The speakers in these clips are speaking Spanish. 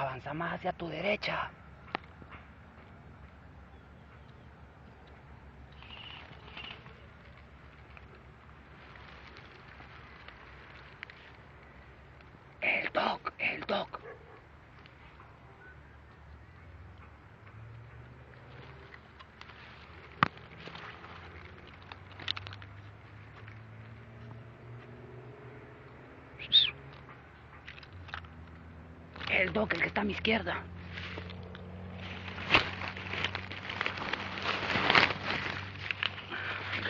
avanza más hacia tu derecha. El Doc. El Doc, el que está a mi izquierda.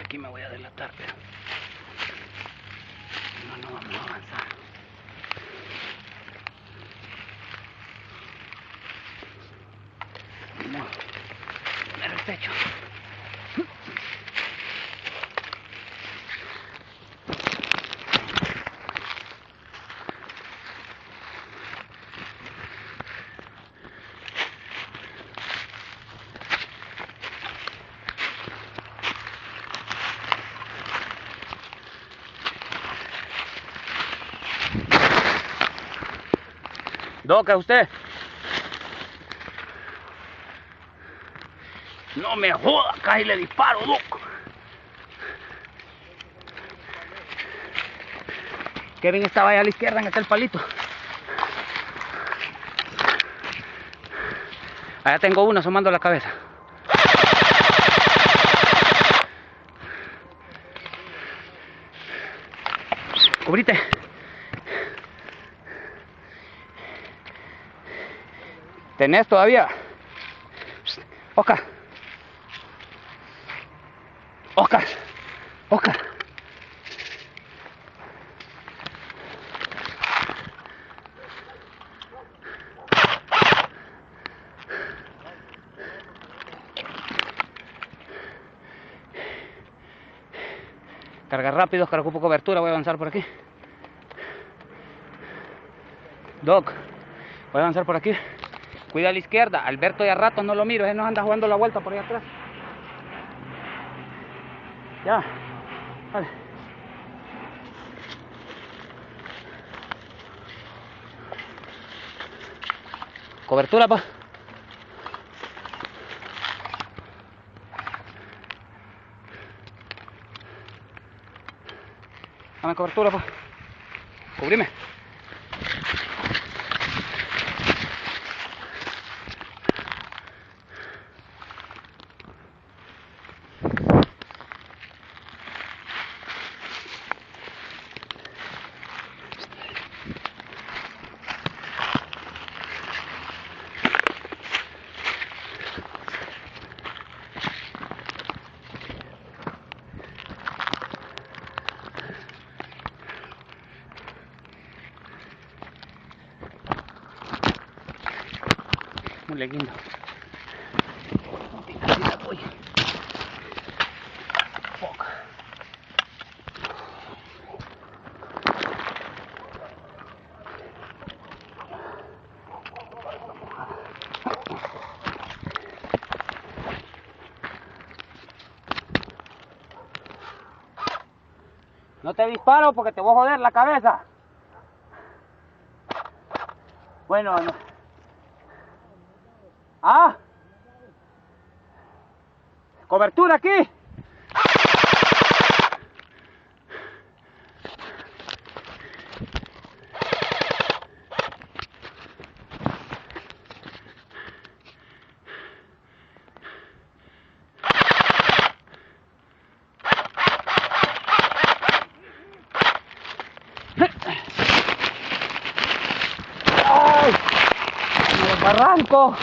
Aquí me voy a delatar, pero no vamos a avanzar. Vamos a poner el pecho. Doc, ¿a usted? No me joda, casi le disparo, Doc. Kevin estaba allá a la izquierda en aquel palito. Allá tengo uno asomando la cabeza. Cubrite. ¿Tenés todavía? Oscar. Carga rápido, Oscar, ocupo cobertura, voy a avanzar por aquí. Doc, voy a avanzar por aquí. Cuida a la izquierda, Alberto ya rato no lo miro, él nos anda jugando la vuelta por ahí atrás. Ya, vale. Cobertura, pa. Dame cobertura, pa. Cubrime. Muy lindo. No te disparo porque te voy a joder la cabeza. Bueno, no. ¿Ah? ¿Cobertura aquí? ¡Ay! ¡Me barranco!